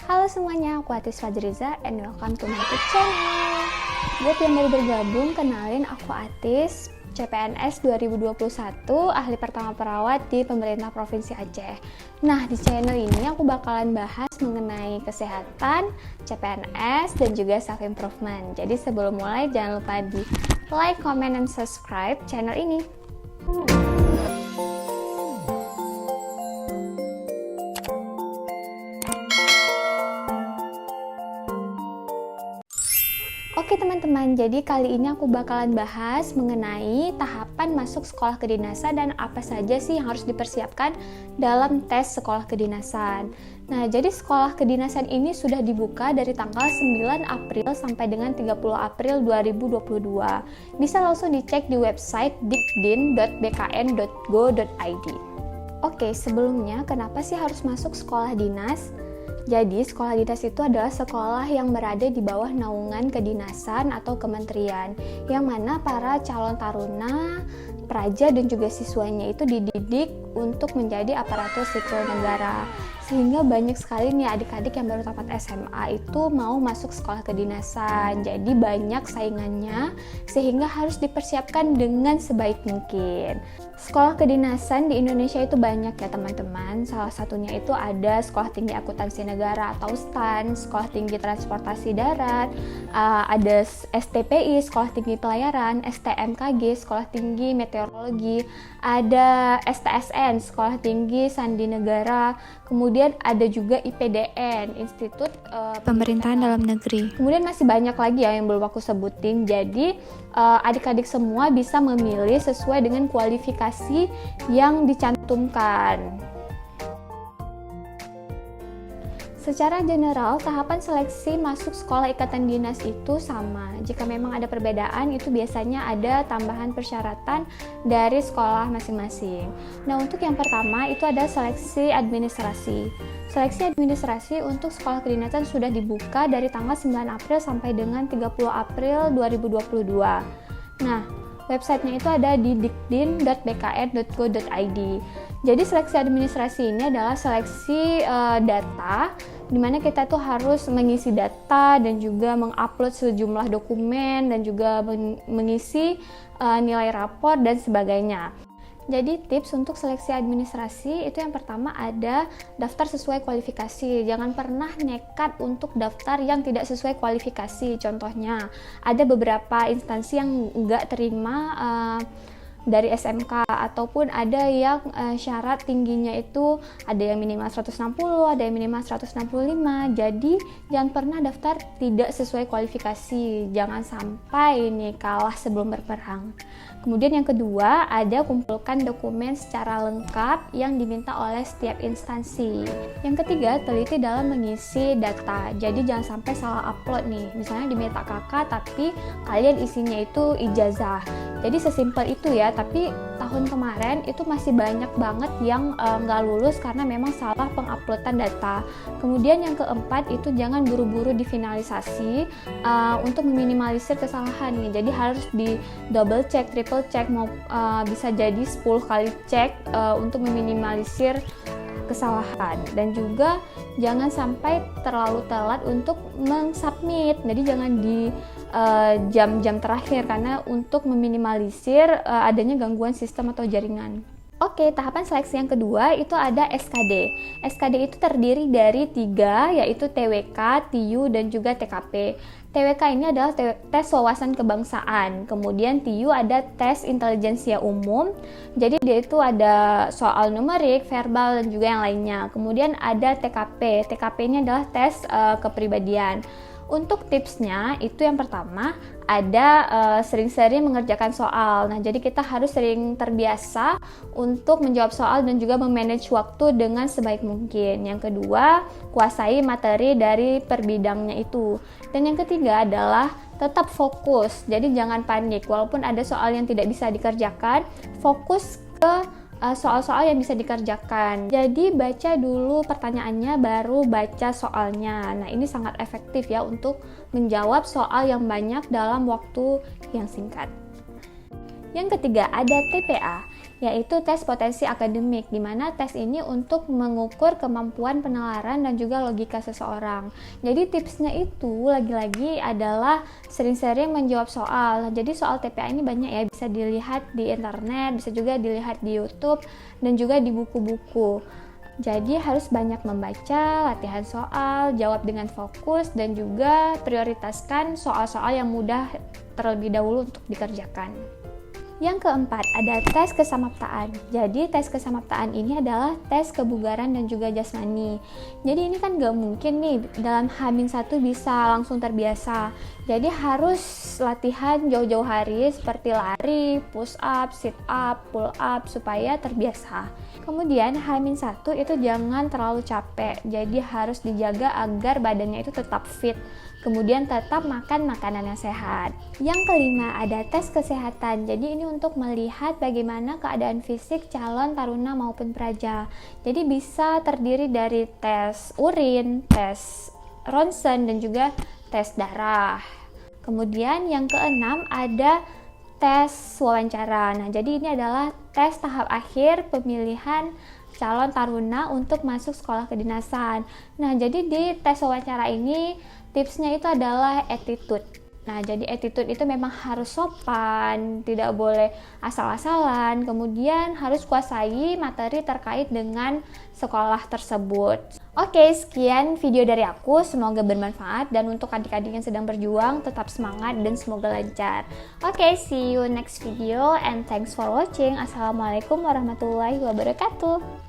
Halo semuanya, aku Atis Fajriza and welcome to my YouTube channel. Buat yang baru bergabung, kenalin aku Atis, CPNS 2021, ahli pertama perawat di pemerintah Provinsi Aceh. Nah, di channel ini aku bakalan bahas mengenai kesehatan, CPNS, dan juga self improvement. Jadi sebelum mulai jangan lupa di like, comment, dan subscribe channel ini. Oke teman-teman, jadi kali ini aku bakalan bahas mengenai tahapan masuk sekolah kedinasan dan apa saja sih yang harus dipersiapkan dalam tes sekolah kedinasan. Nah, jadi sekolah kedinasan ini sudah dibuka dari tanggal 9 April sampai dengan 30 April 2022. Bisa langsung dicek di website dikdin.bkn.go.id. Oke, sebelumnya kenapa sih harus masuk sekolah dinas? Jadi, sekolah dinas itu adalah sekolah yang berada di bawah naungan kedinasan atau kementerian, yang mana para calon taruna, praja, dan juga siswanya itu dididik untuk menjadi aparatur sipil negara. Sehingga banyak sekali nih adik-adik yang baru tamat SMA itu mau masuk sekolah kedinasan. Jadi banyak saingannya, sehingga harus dipersiapkan dengan sebaik mungkin. Sekolah kedinasan di Indonesia itu banyak ya teman-teman. Salah satunya itu ada Sekolah Tinggi Akuntansi Negara atau STAN, Sekolah Tinggi Transportasi Darat, ada STPI, Sekolah Tinggi Pelayaran, STMKG, Sekolah Tinggi Meteorologi, ada STSN, Sekolah Tinggi Sandi Negara, kemudian ada juga IPDN, Institut Pemerintahan Dalam Negeri. Kemudian masih banyak lagi ya yang belum aku sebutin. Jadi adik-adik semua bisa memilih sesuai dengan kualifikasi yang dicantumkan. Secara general, tahapan seleksi masuk sekolah ikatan dinas itu sama. Jika memang ada perbedaan, itu biasanya ada tambahan persyaratan dari sekolah masing-masing. Nah, untuk yang pertama itu ada seleksi administrasi. Seleksi administrasi untuk sekolah kedinasan sudah dibuka dari tanggal 9 April sampai dengan 30 April 2022. Nah, websitenya itu ada di dikdin.bkn.go.id. Jadi seleksi administrasi ini adalah seleksi data, di mana kita tuh harus mengisi data dan juga mengupload sejumlah dokumen dan juga mengisi nilai rapor dan sebagainya. Jadi tips untuk seleksi administrasi itu yang pertama ada daftar sesuai kualifikasi. Jangan pernah nekat untuk daftar yang tidak sesuai kualifikasi. Contohnya, ada beberapa instansi yang nggak terima dari SMK, ataupun ada yang syarat tingginya itu ada yang minimal 160, ada yang minimal 165. Jadi jangan pernah daftar tidak sesuai kualifikasi. Jangan sampai ini kalah sebelum berperang. Kemudian yang kedua, ada kumpulkan dokumen secara lengkap yang diminta oleh setiap instansi. Yang ketiga, teliti dalam mengisi data. Jadi jangan sampai salah upload nih. Misalnya diminta kakak tapi kalian isinya itu ijazah. Jadi sesimpel itu ya, tapi tahun kemarin itu masih banyak banget yang nggak lulus karena memang salah penguploadan data. Kemudian yang keempat itu jangan buru-buru difinalisasi untuk meminimalisir kesalahan nih. Jadi harus di double check, triple check, mau bisa jadi 10 kali cek untuk meminimalisir kesalahan. Dan juga jangan sampai terlalu telat untuk mensubmit. Jadi jangan di jam-jam terakhir, karena untuk meminimalisir adanya gangguan sistem atau jaringan. Oke, tahapan seleksi yang kedua itu ada SKD. SKD itu terdiri dari 3, yaitu TWK, TIU, dan juga TKP. TWK ini adalah tes wawasan kebangsaan. Kemudian TIU ada tes intelijensia umum. Jadi dia itu ada soal numerik, verbal, dan juga yang lainnya. Kemudian ada TKP. TKP ini adalah tes kepribadian. Untuk tipsnya itu yang pertama ada sering-sering mengerjakan soal. Nah, jadi kita harus sering terbiasa untuk menjawab soal dan juga memanage waktu dengan sebaik mungkin. Yang kedua, kuasai materi dari per bidangnya itu. Dan yang ketiga adalah tetap fokus. Jadi jangan panik. Walaupun ada soal yang tidak bisa dikerjakan, fokus ke soal-soal yang bisa dikerjakan. Jadi baca dulu pertanyaannya baru baca soalnya. Nah, ini sangat efektif ya untuk menjawab soal yang banyak dalam waktu yang singkat. Yang ketiga ada TPA. yaitu tes potensi akademik, di mana tes ini untuk mengukur kemampuan penalaran dan juga logika seseorang. Jadi tipsnya itu lagi-lagi adalah sering-sering menjawab soal. Jadi soal TPA ini banyak ya, bisa dilihat di internet, bisa juga dilihat di YouTube dan juga di buku-buku. Jadi harus banyak membaca, latihan soal, jawab dengan fokus, dan juga prioritaskan soal-soal yang mudah terlebih dahulu untuk dikerjakan. Yang keempat, ada tes kesamaptaan. Jadi tes kesamaptaan ini adalah tes kebugaran dan juga jasmani. Jadi ini kan gak mungkin nih dalam H-1 bisa langsung terbiasa. Jadi harus latihan jauh-jauh hari seperti lari, push up, sit up, pull up supaya terbiasa. Kemudian H-1 itu jangan terlalu capek. Jadi harus dijaga agar badannya itu tetap fit. Kemudian tetap makan makanan yang sehat. Yang kelima, ada tes kesehatan. Jadi ini untuk melihat bagaimana keadaan fisik calon taruna maupun praja. Jadi bisa terdiri dari tes urin, tes ronsen, dan juga tes darah. Kemudian yang keenam ada tes wawancara. Nah, jadi ini adalah tes tahap akhir pemilihan calon taruna untuk masuk sekolah kedinasan. Nah, jadi di tes wawancara ini tipsnya itu adalah attitude. Nah, jadi attitude itu memang harus sopan, tidak boleh asal-asalan, kemudian harus kuasai materi terkait dengan sekolah tersebut. Oke, sekian video dari aku, semoga bermanfaat, dan untuk adik-adik yang sedang berjuang, tetap semangat dan semoga lancar. Oke, see you next video and thanks for watching. Assalamualaikum warahmatullahi wabarakatuh.